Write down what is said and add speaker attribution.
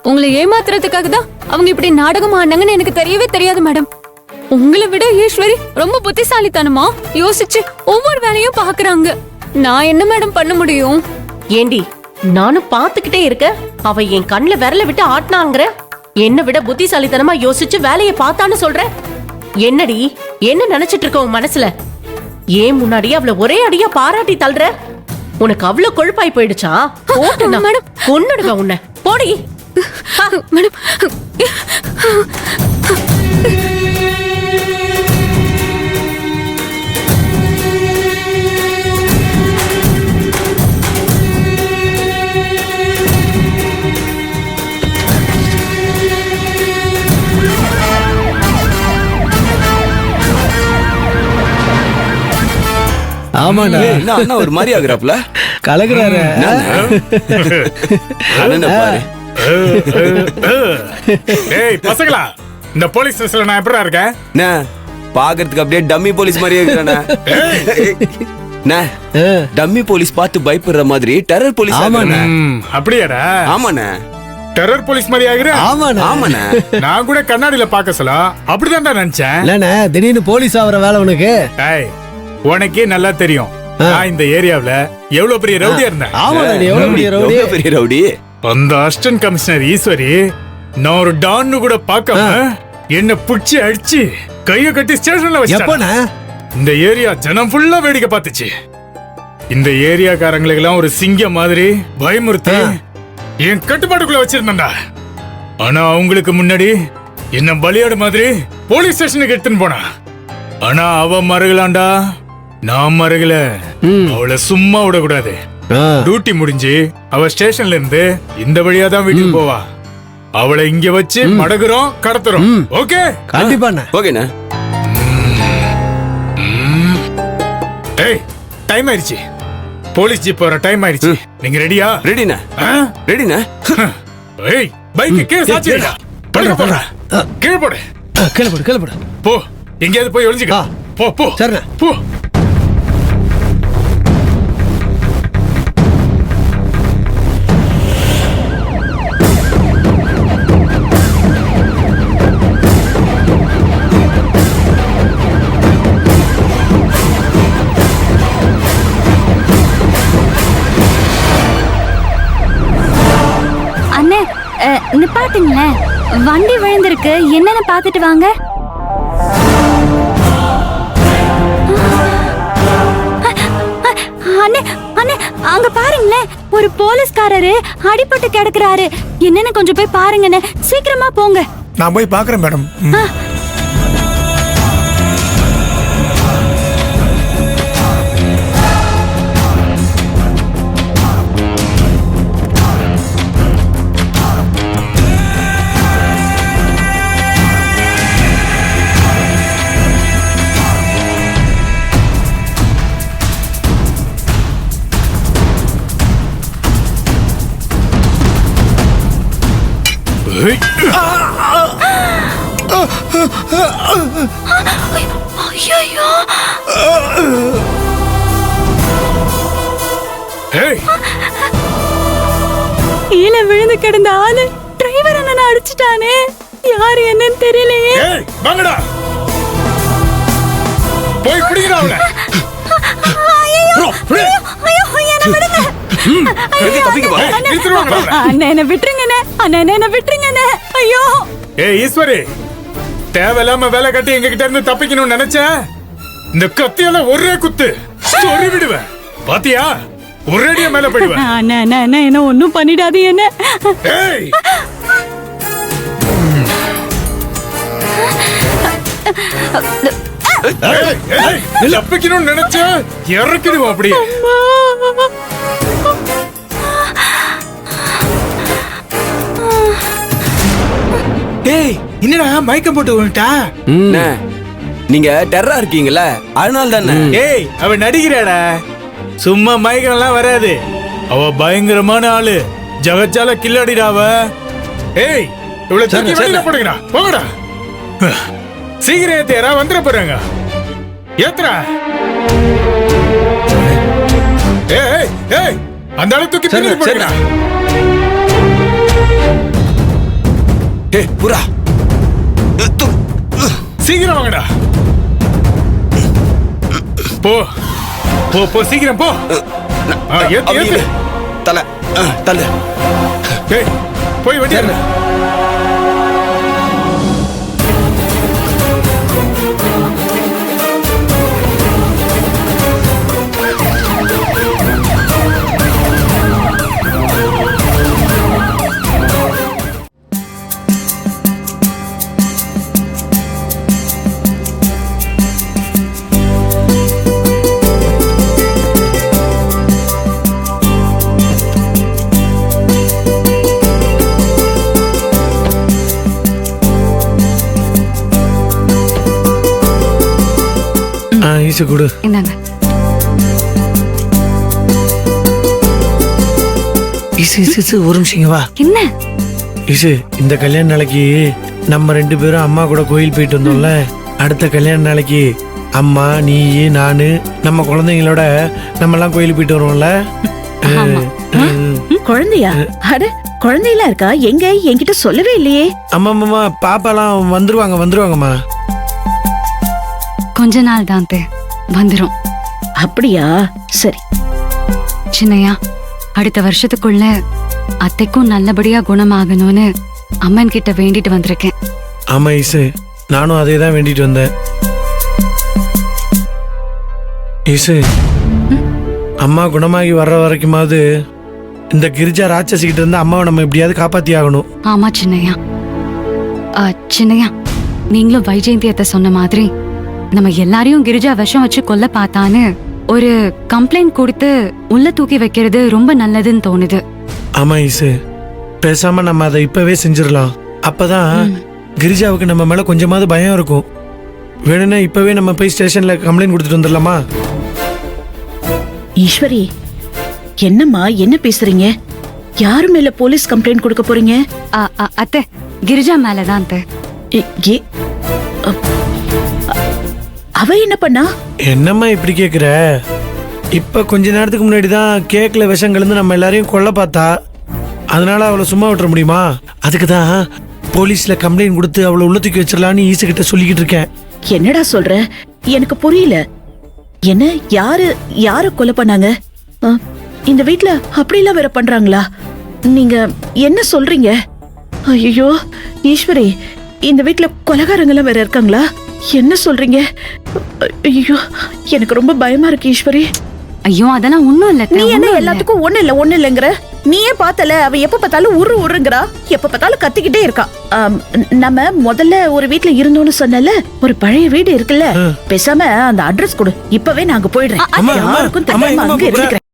Speaker 1: உங்களை ஏமாத்துறதுக்காக தான் அவங்க இப்படி நாடகம் ஆனாங்கன்னு எனக்கு தெரியவே தெரியாது மேடம். உங்களை விட ஈஸ்வரி ரொம்ப புத்திசாலித்தனமா யோசிச்சு ஒவ்வொரு வேலையும் பாக்குறாங்க. நான் என்ன மேடம் பண்ண முடியும்?
Speaker 2: ஏண்டி நானும் பாத்துக்கிட்டே இருக்க, அவ என் கண்ணுல விரல விட்டு ஆட்டினாங்கிற. என்ன விட புத்திசாலித்தனமா யோசிச்சு வேலையை பார்த்தான்னு சொல்ற. என்னடி என்ன நினைச்சிட்டு இருக்க உன் மனசுல? ஏன் முன்னாடி அவளை ஒரே அடியா பாராட்டி தள்ளுற? உனக்கு அவ்வளவு கொழுப்பாய் போயிடுச்சா? மேடம் கொன்னுடுவேன் உன்னை. போடி
Speaker 1: மேடம்.
Speaker 3: ஆமாண்ணா.
Speaker 4: அண்ணா ஒரு மாதிரி ஆகுறாப்ல,
Speaker 3: கலக்குறாரு.
Speaker 5: ஏய் பசங்களா, இந்த போலீஸ் ஸ்டேஷன்ல நான் எப்படிடா இருக்கேன்?
Speaker 4: பாக்குறதுக்கு அப்படியே டம்மி போலீஸ் மாதிரியே இருக்கிறானே. டம்மி போலீஸ் பார்த்து பயப்படுற மாதிரி டெரர் போலீஸ்.
Speaker 3: ஆமாண்ணா.
Speaker 5: அப்படியாடா?
Speaker 4: ஆமாண்ணே.
Speaker 5: டெரர் போலீஸ் மாதிரி ஆகுற?
Speaker 4: ஆமாண்ணே.
Speaker 5: நான் கூட கண்ணாடியில பாக்க சொல்ல அப்படிதான் நினைச்சேன்.
Speaker 3: இல்லண்ணே, திடீர்னு போலீஸ் ஆகுற வேலை உனக்கு?
Speaker 5: உனக்கே நல்லா தெரியும் நான் இந்த ஏரியாவுல எவ்வளவு பெரிய ரவுடியா இருந்தேன்.
Speaker 4: எவ்வளவு பெரிய ரவுடி.
Speaker 5: அந்த அசிஸ்டன்ட் கமிஷனர் ஈஸ்வரி நான் ஒரு டான்னு கூட பார்க்காம என்ன புடிச்சு அடிச்சு கைய கட்டி ஸ்டேஷன்ல வச்சாங்க. இந்த ஏரியா ஜனம் ஃபுல்லா வேடிக்கை பார்த்துச்சு. இந்த ஏரியாக்காரங்களுக்கு எல்லாம் ஒரு சிங்கம் மாதிரி பயமுறுத்தி என் கட்டுப்பாட்டுக்குள்ள வச்சிருந்தா. ஆனா அவங்களுக்கு முன்னாடி என்ன பலியாடு மாதிரி போலீஸ் ஸ்டேஷனுக்கு எடுத்துன்னு போனா. ஆனா அவ மறுகலாண்டா, நான் மறுகல. அவளை சும்மா விடக்கூடாது. டியூட்டி முடிஞ்சு அவ ஸ்டேஷன்ல இருந்து இந்த வழியா தான் வீட்டுக்கு போவா. அவளை இங்க வச்சு மடகுறோம், கடத்துறோம். ஓகே?
Speaker 3: கண்டிப்பா.
Speaker 4: ஓகேண்ணா.
Speaker 5: ஏய் டைம் ஆயிடுச்சு, போலீஸ் ஜீப் வர டைம் ஆயிடுச்சு. நீங்க ரெடியா?
Speaker 4: ரெடிண்ணா. ரெடிண்ணா.
Speaker 5: ஏய் பைக் கீழே சாச்சிடா. போடுற போடுற கீழே போடு.
Speaker 3: கீழே போடு.
Speaker 5: போ, எங்கேயாவது போய் ஒளிஞ்சுக்க. போ போ.
Speaker 3: சரிண்ணா.
Speaker 5: போ.
Speaker 1: அண்ணே நிப்பாட்டுங்களேன், வண்டி விழுந்திருக்கு. என்னன்னு பாத்துட்டு வாங்க. அண்ணே அண்ணே அங்க பாருங்களேன், ஒரு போலீஸ்காரரு அடிபட்டு கிடக்குறாரு. என்னன்னு கொஞ்சம் போய் பாருங்கண்ணே, சீக்கிரமா போங்க.
Speaker 5: நான் போய் பாக்குறேன் மேடம்.
Speaker 1: கீழே விழுந்து கிடந்த ஆளு டிரைவர் அண்ணனை அடிச்சிட்டானே. யாரு என்னன்னு தெரியலையே.
Speaker 5: வாங்கடா போய் பிடிங்கடா அவனை.
Speaker 1: ஐயோ
Speaker 5: ஏய் ஈஸ்வரி, தேவையில்லாம வேலை கட்டி எங்க கிட்ட இருந்து தப்பிக்கணும்னு நினைச்ச இந்த கத்தியால ஒரே குத்து சொறி விடுவேன். பாத்தியா, ஒரேடியா மேல போயிடுவேன்.
Speaker 1: என்ன ஒண்ணும் பண்ணிடாது என்ன.
Speaker 5: ஏய் தப்பிக்கணும்னு நினைச்ச இறக்கிடுவோம் அப்படியே.
Speaker 6: ஏய் என்னடா மயக்கம் போட்டு விட்டா?
Speaker 4: நீங்க டெரரா இருக்கீங்கல்ல, அதனால தானே.
Speaker 5: ஏய் அவ நடிக்கிறாடா, சும்மா மயக்கம் எல்லாம் வராது. அவ பயங்கரமான ஆளு, ஜகச்சால கில்லாடிடா அவ. ஏய் இவ்வளவு தூக்கி வெளியில போடுங்கடா, போங்கடா. சீக்கிரம் ஏத்தியாரா, வந்துட போறாங்க. ஏத்துறா. ஏய் ஏய் அந்த ஆளு தூக்கி பின்னாடி போடுங்கடா.
Speaker 4: புறா
Speaker 5: சீக்கிரம் வாங்கடா. போ போ போ சீக்கிரம் போ. ஏத்து
Speaker 4: அப்படி
Speaker 5: ஏத்து.
Speaker 4: இரு. தலை தள்ளு.
Speaker 5: ஏய் போய் வண்டி ஏறு.
Speaker 3: ஈஸு கொடு.
Speaker 1: இந்தாங்க.
Speaker 3: ஈசு ஈசு ஈசு, ஒரு நிமிஷம் இங்க வா.
Speaker 1: என்ன?
Speaker 3: ஈசு, இந்த கல்யாண நாளைக்கு நம்ம 2 பேரும் அம்மா கூட கோயில் போயிட்டு வந்தோம்ல, அடுத்த கல்யாண நாளைக்கு அம்மா நீ நானு நம்ம குழந்தைங்களோட நம்ம எல்லாம் கோயிலுக்கு போயிட்டு வருவோம்ல.
Speaker 7: குழந்தையா? அட குழந்தையெல்லாம் இருக்கா? எங்க என்கிட்ட சொல்லவே இல்லையே.
Speaker 3: அம்மா அம்மா பாப்பாலாம் வந்துருவாங்கம்மா.
Speaker 1: கொஞ்ச நாள் தான் வந்துரும்.
Speaker 7: அப்படியா? சரி.
Speaker 1: சின்னையா, அடுத்த வருஷத்துக்குள்ள அத்தைக்கும் நல்லபடியா குணமாகணும்னு அம்மன் கிட்ட வேண்டிட்டு வந்திருக்கேன்.
Speaker 3: ஆமா ஈசு, நானும் அதே தான் வேண்டிட்டு வந்தேன். ஈசு, அம்மா குணமாகி வர்ற வரைக்குமாவது இந்த கிரிஜா ராட்சசிக்கிட்ட இருந்து அம்மாவை நம்ம எப்படியாவது காப்பாத்தி ஆகணும்.
Speaker 1: ஆமா சின்னையா. சின்னையா, நீங்களும் வைஜெயந்தியத்தை சொன்ன மாதிரி நம்ம எல்லாரையும் கிரிஜா விஷம் வச்சு கொல்ல பார்த்தான்னு ஒரு கம்ப்ளைண்ட் கொடுத்து உள்ள தூக்கி வைக்கிறது ரொம்ப நல்லதுன்னு தோணுது.
Speaker 3: ஆமா ஈசு, பேசாம நம்ம அதை இப்பவே செஞ்சிடலாம். அப்பதான் கிரிஜாவுக்கு நம்ம மேல கொஞ்சமாவது பயம் இருக்கும். வேணும்னா இப்பவே நம்ம போய் ஸ்டேஷன்ல கம்ப்ளைண்ட் கொடுத்துட்டு வந்துடலாமா?
Speaker 7: ஈஸ்வரி, என்னம்மா என்ன பேசுறீங்க? யாரு மேல போலீஸ் கம்ப்ளைண்ட் கொடுக்க போறீங்க?
Speaker 1: அத்தை, கிரிஜா மேலதான் அத்தை.
Speaker 7: ஏ- ஏ- அ- அவ என்ன பண்ணா?
Speaker 3: என்னம்மா இப்படி கேக்குற? இப்ப கொஞ்ச நேரத்துக்கு முன்னாடி தான் கேக்ல விஷம் கலந்து நம்ம எல்லாரையும் கொல்ல பார்த்தா. அதனால அவளை சும்மா விட்டுற முடியுமா? அதுக்கு தான் போலீஸ்ல கம்ப்ளைண்ட் கொடுத்து அவளை உள்ள தூக்கி வச்சிடலான்னு ஈசு கிட்ட சொல்லிக்கிட்டு இருக்கேன்.
Speaker 7: என்னடா சொல்ற? எனக்கு புரியல. என்ன யாரு கொலை பண்ணாங்க? இந்த வீட்ல அப்படிலாம் வேற பண்றாங்களா? நீங்க என்ன சொல்றீங்க? ஐயோ ஈஸ்வரி, இந்த வீட்ல கொலைகாரங்கெல்லாம் வேற இருக்காங்களா? என்ன சொல்றீங்க? ஐயோ, எனக்கு ரொம்ப பயமா இருக்கு ஈஸ்வரி.
Speaker 1: ஐயோ, அதெல்லாம் ஒண்ணும் இல்ல அத்தை,
Speaker 7: நீ என்ன
Speaker 1: ஒண்ணும் இல்ல.
Speaker 7: எல்லாத்துக்கும் ஒண்ணு இல்லங்கிற? நீயே பார்த்தல, அவ எப்ப பார்த்தாலும் உருங்கிறா, எப்ப பார்த்தாலும் கத்திக்கிட்டே இருக்கா. நம்ம முதல்ல ஒரு வீட்ல இருந்தோம்னு சொன்னல, ஒரு பழைய வீடு இருக்குல்ல, பேசாம அந்த அட்ரஸ் கொடு, இப்பவே நாங்க போயிடுறேன்.
Speaker 3: அம்மா, அம்மா,
Speaker 7: யாருக்கும்
Speaker 3: அம்மா,
Speaker 7: தெரியாம
Speaker 3: எங்கம்மா
Speaker 7: அங்க
Speaker 3: போற?
Speaker 7: இருக்கிறேன்.